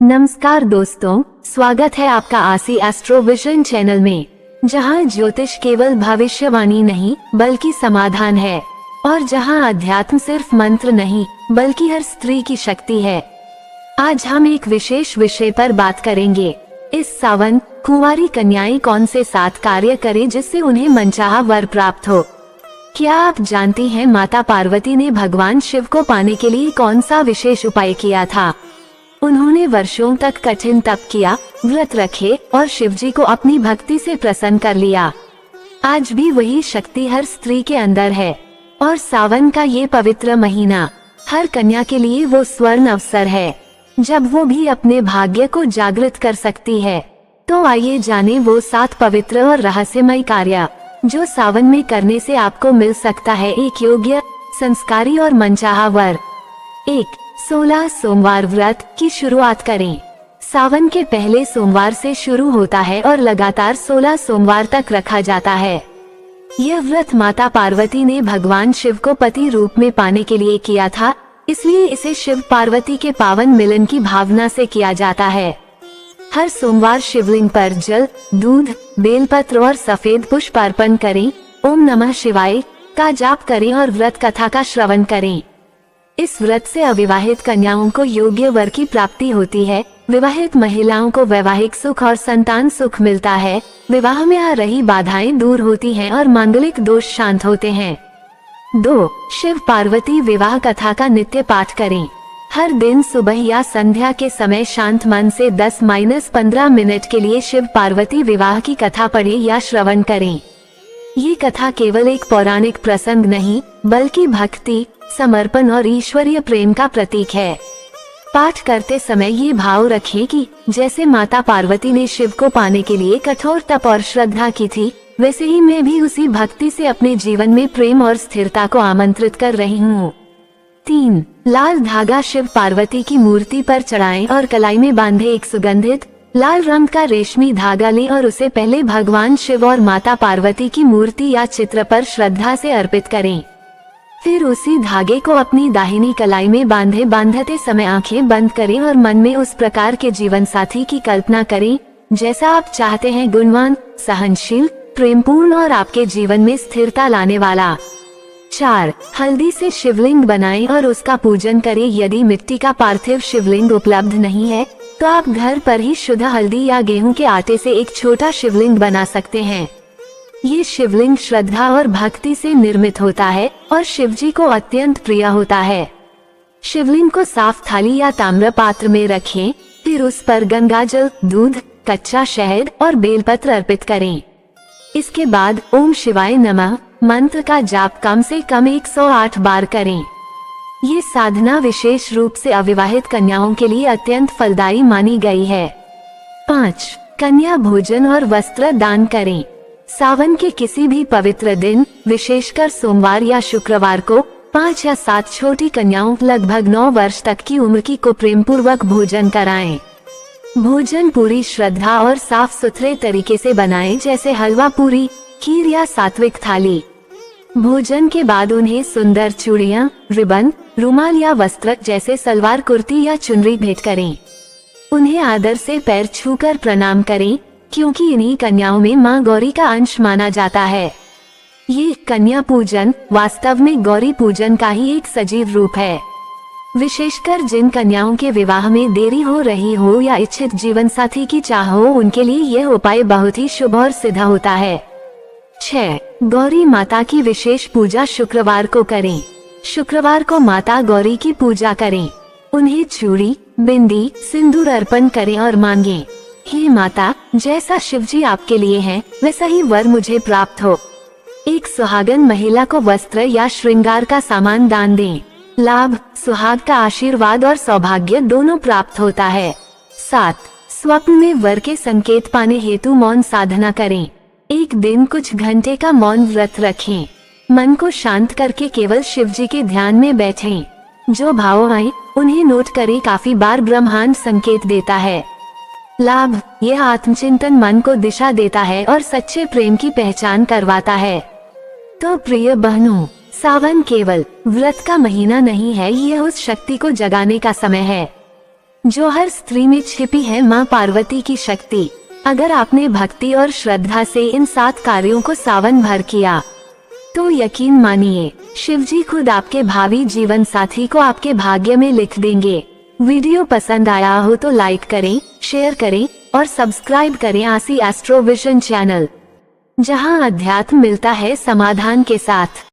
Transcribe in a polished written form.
नमस्कार दोस्तों, स्वागत है आपका आसी एस्ट्रोविजन चैनल में, जहां ज्योतिष केवल भविष्यवाणी नहीं बल्कि समाधान है और जहां अध्यात्म सिर्फ मंत्र नहीं बल्कि हर स्त्री की शक्ति है। आज हम एक विशेष विषय पर बात करेंगे। इस सावन कुंवारी कन्याएं कौन से 7 कार्य करें जिससे उन्हें मनचाहा वर प्राप्त हो। क्या आप जानती हैं माता पार्वती ने भगवान शिव को पाने के लिए कौन सा विशेष उपाय किया था? उन्होंने वर्षों तक कठिन तप किया, व्रत रखे और शिवजी को अपनी भक्ति से प्रसन्न कर लिया। आज भी वही शक्ति हर स्त्री के अंदर है और सावन का ये पवित्र महीना हर कन्या के लिए वो स्वर्ण अवसर है जब वो भी अपने भाग्य को जागृत कर सकती है। तो आइए जाने वो 7 पवित्र और रहस्यमय कार्य जो सावन में करने से आपको मिल सकता है एक योग्य, संस्कारी और मनचाहा वर। 1. 16 सोमवार व्रत की शुरुआत करें। सावन के पहले सोमवार से शुरू होता है और लगातार 16 सोमवार तक रखा जाता है। यह व्रत माता पार्वती ने भगवान शिव को पति रूप में पाने के लिए किया था, इसलिए इसे शिव पार्वती के पावन मिलन की भावना से किया जाता है। हर सोमवार शिवलिंग पर जल, दूध, बेलपत्र और सफेद पुष्प अर्पण करें। ओम नमः शिवाय का जाप करें और व्रत कथा का श्रवण करें। इस व्रत से अविवाहित कन्याओं को योग्य वर की प्राप्ति होती है। विवाहित महिलाओं को वैवाहिक सुख और संतान सुख मिलता है। विवाह में आ रही बाधाएं दूर होती हैं और मांगलिक दोष शांत होते हैं। 2. शिव पार्वती विवाह कथा का नित्य पाठ करें। हर दिन सुबह या संध्या के समय शांत मन से 10-15 मिनट के लिए शिव पार्वती विवाह की कथा पढ़ें या श्रवण करें। ये कथा केवल एक पौराणिक प्रसंग नहीं बल्कि भक्ति, समर्पण और ईश्वरीय प्रेम का प्रतीक है। पाठ करते समय ये भाव रखें कि जैसे माता पार्वती ने शिव को पाने के लिए कठोर तप और श्रद्धा की थी, वैसे ही मैं भी उसी भक्ति से अपने जीवन में प्रेम और स्थिरता को आमंत्रित कर रही हूँ। 3. लाल धागा शिव पार्वती की मूर्ति पर चढ़ाएं और कलाई में बांधे एक सुगंधित लाल रंग का रेशमी धागा लें और उसे पहले भगवान शिव और माता पार्वती की मूर्ति या चित्र पर श्रद्धा से अर्पित करें। फिर उसी धागे को अपनी दाहिनी कलाई में बांधते समय आंखें बंद करें और मन में उस प्रकार के जीवन साथी की कल्पना करें जैसा आप चाहते हैं, गुणवान, सहनशील, प्रेमपूर्ण और आपके जीवन में स्थिरता लाने वाला। 4. हल्दी से शिवलिंग बनाएं और उसका पूजन करें। यदि मिट्टी का पार्थिव शिवलिंग उपलब्ध नहीं है तो आप घर पर ही शुद्ध हल्दी या गेहूं के आटे से एक छोटा शिवलिंग बना सकते हैं। ये शिवलिंग श्रद्धा और भक्ति से निर्मित होता है और शिवजी को अत्यंत प्रिय होता है। शिवलिंग को साफ थाली या ताम्र पात्र में रखें, फिर उस पर गंगाजल, दूध, कच्चा शहद और बेलपत्र अर्पित करें। इसके बाद ओम शिवाय नमः मंत्र का जाप कम से कम 108 बार करें। ये साधना विशेष रूप से अविवाहित कन्याओं के लिए अत्यंत फलदायी मानी गई है। 5. कन्या भोजन और वस्त्र दान करें। सावन के किसी भी पवित्र दिन, विशेषकर सोमवार या शुक्रवार को 5 या 7 छोटी कन्याओं लगभग 9 वर्ष तक की उम्र की को प्रेम पूर्वक भोजन कराएं। भोजन पूरी श्रद्धा और साफ सुथरे तरीके से बनाएं, जैसे हलवा पूरी, खीर या सात्विक थाली। भोजन के बाद उन्हें सुंदर चूड़ियां, रिबन, रुमाल या वस्त्र जैसे सलवार कुर्ती या चुनरी भेंट करें। उन्हें आदर से पैर छूकर प्रणाम करें, क्योंकि इन्हीं कन्याओं में मां गौरी का अंश माना जाता है। ये कन्या पूजन वास्तव में गौरी पूजन का ही एक सजीव रूप है। विशेषकर जिन कन्याओं के विवाह में देरी हो रही हो या इच्छित जीवन साथी की चाह हो, उनके लिए यह उपाय बहुत ही शुभ और सिद्ध होता है। 6. गौरी माता की विशेष पूजा शुक्रवार को करें। शुक्रवार को माता गौरी की पूजा करें। उन्हें चूड़ी, बिंदी, सिंदूर अर्पण करें और मांगें, हे माता, जैसा शिवजी आपके लिए हैं, वैसा ही वर मुझे प्राप्त हो। एक सुहागन महिला को वस्त्र या श्रृंगार का सामान दान दें। लाभ, सुहाग का आशीर्वाद और सौभाग्य दोनों प्राप्त होता है। 7. स्वप्न में वर के संकेत पाने हेतु मौन साधना करें। एक दिन कुछ घंटे का मौन व्रत रखें। मन को शांत करके केवल शिवजी के ध्यान में बैठें। जो भाव आए उन्हें नोट करें। काफी बार ब्रह्मांड संकेत देता है। लाभ, यह आत्मचिंतन मन को दिशा देता है और सच्चे प्रेम की पहचान करवाता है। तो प्रिय बहनों, सावन केवल व्रत का महीना नहीं है, यह उस शक्ति को जगाने का समय है जो हर स्त्री में छिपी है माँ पार्वती की शक्ति। अगर आपने भक्ति और श्रद्धा से इन 7 कार्यों को सावन भर किया तो यकीन मानिए शिवजी खुद आपके भावी जीवन साथी को आपके भाग्य में लिख देंगे। वीडियो पसंद आया हो तो लाइक करें, शेयर करें और सब्सक्राइब करें आसी एस्ट्रोविजन चैनल, जहां अध्यात्म मिलता है समाधान के साथ।